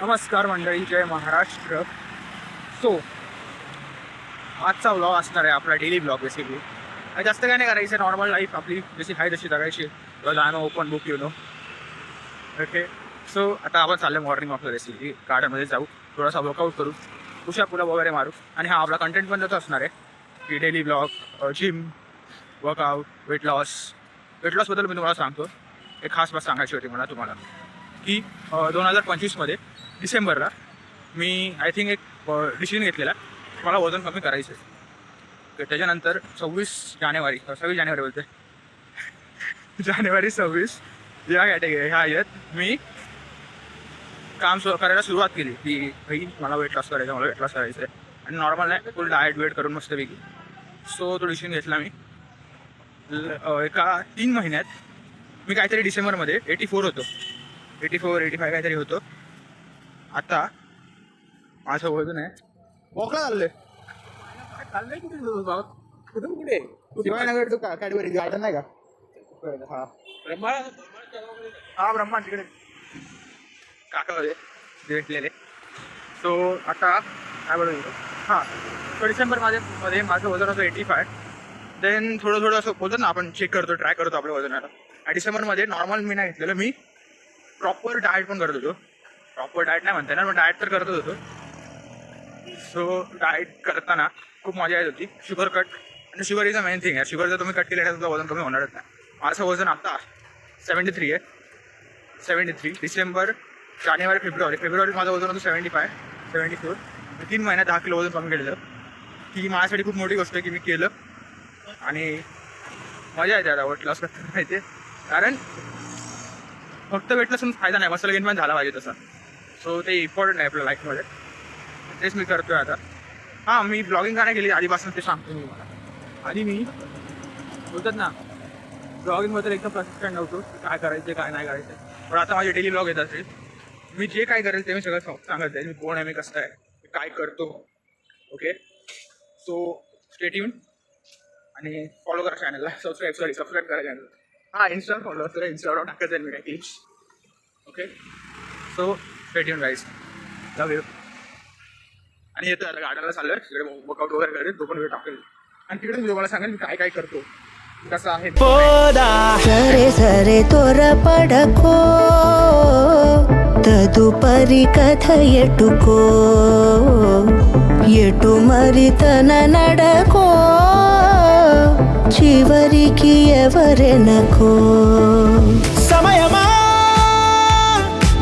नमस्कार मंडळी, जय महाराष्ट्र. सो आजचा व्लॉग असणार आहे आपला डेली ब्लॉग बेसिकली. आणि जास्त काय नाही करायचं, नॉर्मल लाईफ आपली जशी आहे तशी जगायची. I know open book okay. So आता आपण चाललं मॉर्निंग वॉकला बेसिकली. गार्डनमध्ये जाऊ, थोडासा वर्कआउट करू, पुशा पुला वगैरे मारू. आणि हा आपला कंटेंट पण त्याचा असणार आहे की daily blog, gym, workout, weight लॉसबद्दल मी तुम्हाला सांगतो. एक खास बात सांगायची होती मला तुम्हाला की 2025मध्ये डिसेंबरला मी आय थिंक एक डिसिजन घेतलेला, मला वजन कमी करायचं आहे. त्याच्यानंतर 26 जानेवारी बोलते जानेवारी 26 या कॅटेगरी ह्या यात मी काम करायला सुरुवात केली की भाई मला वेट लॉस करायचं आहे. आणि नॉर्मल नाही, फुल डाएट वेट करून मस्तपैकी. सो तो डिसिजन घेतला मी. एका 3 महिन्यात मी काहीतरी डिसेंबरमध्ये 84 होतो, 85 काहीतरी होतो. आता माझं वजन आहे, वॉकला चाललंय कुठे शिवायनगर. तू कॅडबरी गार्डन नाही का? हा ब्रह्मा तिकडे काका होते भेटलेले. सो आता काय बोलतो, हां तो डिसेंबरमध्ये माझं वजन होतं 85. देन थोडं असं बोलतो ना, आपण चेक करतो, ट्राय करतो आपल्या वजनाला. डिसेंबरमध्ये नॉर्मल मी नाही घेतलेलं, मी प्रॉपर डाएट पण करत होतो. प्रॉपर डाएट नाही म्हणता येणार, पण डाएट तर करतच होतो. सो डाएट करताना खूप मजा येत होती. शुगर कट, आणि sugar is a main thing आहे. शुगर जर तुम्ही कट केलं तर तुमचं वजन कमी होणारच नाही. माझं वजन आता 73 आहे. 73 डिसेंबर, जानेवारी, फेब्रुवारीत माझं वजन होतं 74. 3 महिन्यात 10 किलो वजन कमी केलेलं. ही माझ्यासाठी खूप मोठी गोष्ट आहे की मी केलं. आणि मजा येते आता वेट लॉस करताना माहिती आहे. कारण फक्त वेट लॉस फायदा नाही, मसल गेन पण झाला पाहिजे तसा. सो ते इम्पॉर्टंट आहे आपल्या लाईफमध्ये. तेच मी करतोय आता. हां, मी ब्लॉगिंग का नाही केली आधीपासून ते सांगतो मी मला. आधी मी बोलतात ना, ब्लॉगिंगबद्दल एकदम प्रशिक्षण नव्हतो, काय करायचं काय नाही करायचं. पण आता माझे डेली ब्लॉग येत असेल, मी जे काय करेल ते मी सगळं सांगत आहे. मी कोण आहे, मी कसं आहे, मी काय करतो. ओके. सो स्टे ट्यून आणि फॉलो करा चॅनलला. सबस्क्राईब करा चॅनल. हां, इन्स्टा फॉलो करा, इंस्टाग्राम टाकत जाईल मी clips. Okay. So stay tune guys, love you. आणि येतो आता गार्डनला चाललोय, तिकडे वर्कआउट वगैरे करेल, तो पण वेळ टाकेल. आणि तिकडे मी तुम्हाला सांगेल मी काय काय करतो, कसं आहे. सरे सरे तोर पडको तदुपरी कथ एटुको एटु मरितन नडको చివరికి ఎవరెనకో సమయమా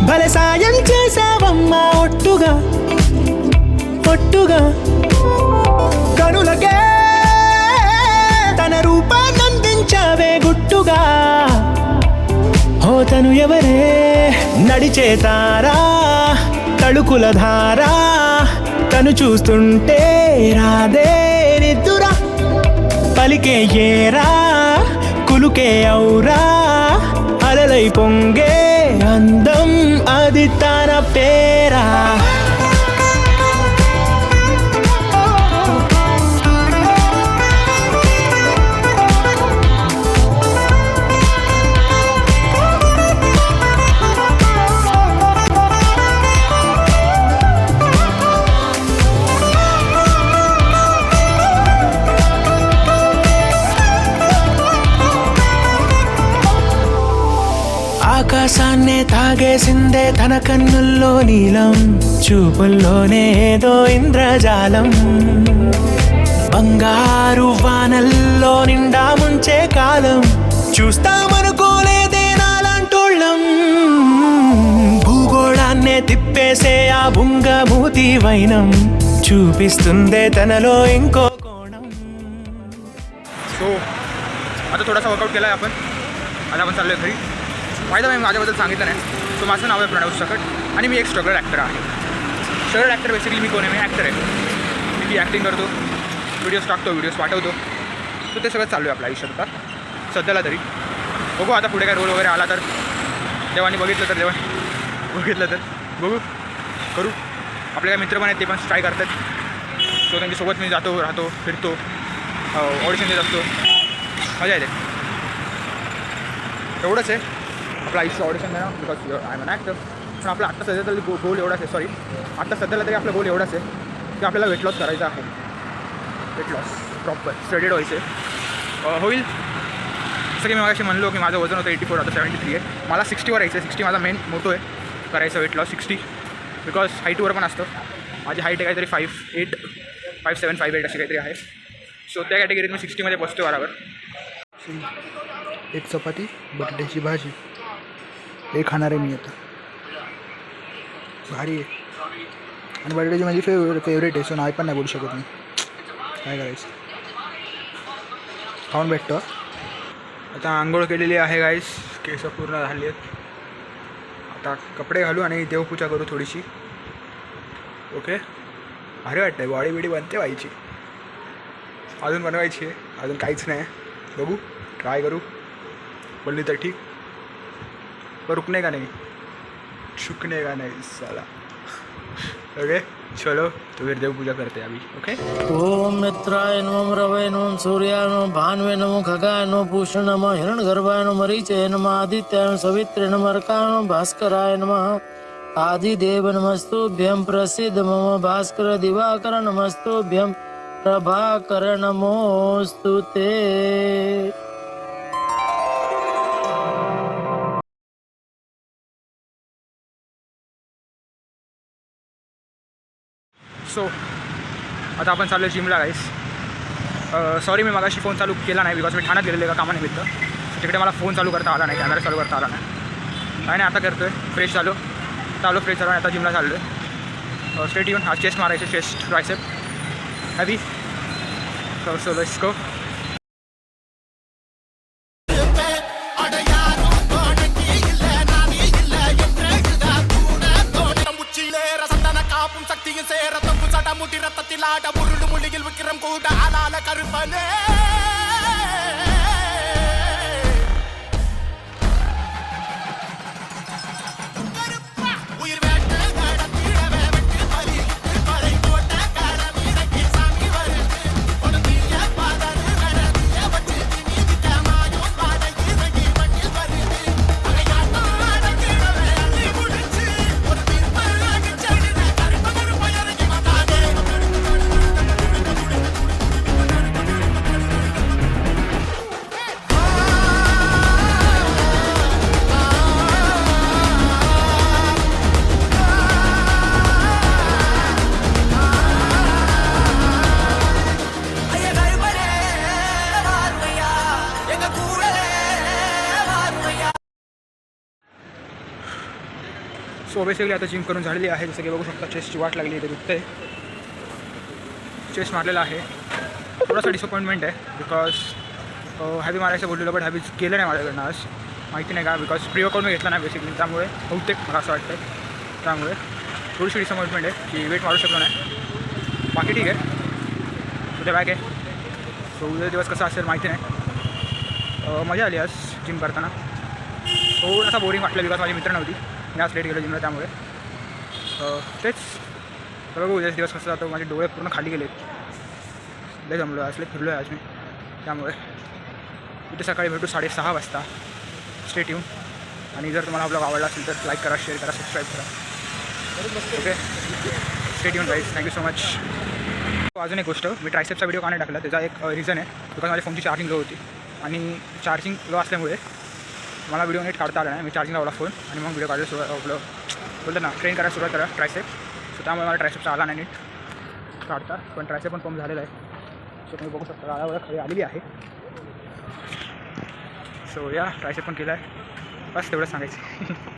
భలే సాయం చేసావమ్మా ఒట్టుగా కనులకే తన రూపాన్నందించావే గుట్టుగా. హోతను ఎవరే నడిచే తారా, తళుకుల ధారా, తను చూస్తుంటే రాదే నిద్దురా. పలికే ఏరా, కులుకే ఔరా, అలలై పొంగే అందం అది తన పేరా. ఆకాశాన్నే తాగేసిందే తన కన్నుల్లో నీలం, చూపుల్లోనే ఏదో ఇంద్రజాలం. బంగారు వానల్లో నిండా ముంచే కాలం, చూస్తామనుకోలేదే నాలాంటోళ్ళం. భూగోళాన్నే తిప్పేసే ఆ బుంగమూతి వైనం, చూపిస్తుందే తనలో ఇంకో కోణం. सो आता थोडासा वर्कआउट केला आहे आपण. आता आपण चाललो आहे घरी. फायदा मी माझ्याबद्दल सांगितलं नाही. सो माझं नाव आहे प्रणव सकट आणि मी एक स्ट्रगल ॲक्टर आहे. स्ट्रगल ॲक्टर बेसिकली मी कोण आहे, मी ॲक्टर आहे. मी ॲक्टिंग करतो, व्हिडिओज टाकतो, व्हिडिओज पाठवतो. सो ते सगळं चालू आहे आपल्या आयुष्यात आता सध्याला तरी. बघू आता पुढे काय रोल वगैरे आला तर, देवानी बघितलं तर बघू, करू. आपले काय मित्र पण आहेत, ते पण ट्राय करतात. सो त्यांच्यासोबत मी जातो, राहतो, फिरतो, ऑडिशन देत असतो, मजा येते. एवढंच आहे आपलं आयुष्य ऑडिशन देणं, because I am an actor. पण आपला आत्ता सध्या तरी गोल एवढाच आहे, सॉरी आत्ता सध्याला तरी आपला गोल एवढाच आहे की आपल्याला वेट लॉस करायचा आहे. वेट लॉस प्रॉपर स्टडीड व्हायचे होईल. जसं की मी मागाशी म्हणलो की माझं वजन होतं 84, आता 73 आहे. मला 60वर यायचं आहे. 60 माझा मेन मोटो आहे करायचं वेट लॉस 60, बिकॉज हाईटवर पण असतं. माझी हाईट आहे काहीतरी 5'8", 5'7", 5'8" अशी काहीतरी आहे. सो त्या कॅटेगरीत मी 60मध्ये बसतो बरोबर. एक चपाती बटाट्याची भाजी हे खाणार आहे मी आता. भारी आहे आणि बटाट्याची माझी फेवरेट आहे, सो नाही पण नाही बोलू शकत मी. काय करायचं, खाऊन भेटतो. आता आंघोळ केलेली आहे गाईस, केस पूर्ण झाली आहेत. आता कपडे घालू आणि देवपूजा करू थोडीशी. ओके, भारी वाटतं आहे. बॉडी बिडी बनते व्हायची, अजून बनवायची आहे, अजून काहीच नाही. बघू, ट्राय करू, बोलली तर ठीक. पर रुकने का नहीं, झुकने का नहीं साला. ओके चलो, तो फिर देवपूजा करते हैं अभी. ओके. ओम मित्राय नमः रवै नमः सूर्याय नमः भानवे नमः खगाय नमः पूषण नमः हिरण्यगर्भाय नमः मरीचय नमः आदित्याय नमः सवित्रे नमः अर्काय नमः भास्कराय नमः आदिदेव नमस्तुभ्यं प्रसिद्ध मम भास्कर दिवाकर नमस्तुभ्यं प्रभाकर नमोस्तुते. सो आता आपण चाललो जिमला गाईस. सॉरी मी मगाशी फोन चालू केला नाही, बिकॉज मी ठाण्यात गेलेलो आहे का कामानिमित्त. तिकडे मला फोन चालू करता आला नाही, कॅमेरा चालू करता आला नाही. काय नाही, आता करतो आहे. फ्रेश झालो, फ्रेश झालो आणि आता जिमला चाललो आहे. स्ट्रेट येऊन आज चेस्ट मारायचे, chest tricep heavy. So let's go. So basically आता जिम करून झालेली आहे. जसं की बघू शकता चेस्टची वाट लागली, इथे दुखते. चेस्ट मारलेला आहे. थोडासा डिसअपॉइंटमेंट आहे बिकॉज हॅवी मारायचं बोललेलं, बट हॅवी केलं नाही माझ्याकडनं आज. माहिती नाही का, बिकॉज प्रिवर्कआउट मी घेतला नाही बेसिकली, त्यामुळे बहुतेक मला असं वाटतं. त्यामुळे थोडीशी डिसअपॉइंटमेंट आहे की वेट मारू शकलो नाही. बाकी ठीक आहे, उद्या बॅक आहे. सो उद्या दिवस कसा असेल माहिती नाही. मजा आली आज जिम करताना. थोडासा बोरिंग वाटलं बिकॉज माझी मित्र नव्हती, मी आज लेट गेलो जिमला, त्यामुळे तेच. तर बघू उद्याच दिवस कसा जातो. माझे डोळे पूर्ण खाली गेले, लय जमलो आज, लय फिरलो आहे आज मी. त्यामुळे इथे सकाळी भेटू 6:30 वाजता. स्टेट येऊन. आणि जर तुम्हाला ब्लॉग आवडला असेल तर लाईक करा, शेअर करा, सबस्क्राईब करा. ओके, स्टेट येऊन गाईज. Thank you so much. अजून एक गोष्ट, मी ट्रायसेपचा व्हिडिओ का नाही टाकला त्याचा एक रिझन आहे, बिकॉज माझ्या फोनची चार्जिंग लो होती आणि चार्जिंग लो असल्यामुळे मला व्हिडिओ नीट काढता आला नाही. मी चार्जिंग लावला फोन आणि मग व्हिडिओ काढायला आपलं बोलतं ना, ट्रेन करायला सुरुवात करा ट्रायसेप. सो त्यामुळे मला ट्रायसेपचा आला नाही नीट काढता, पण ट्रायसेप पण पंप झालेला आहे. सो तुम्ही बघू शकता गाळावर खाली आलेली आहे. सो या ट्रायसेप पण केला आहे, बस तेवढंच सांगायचं.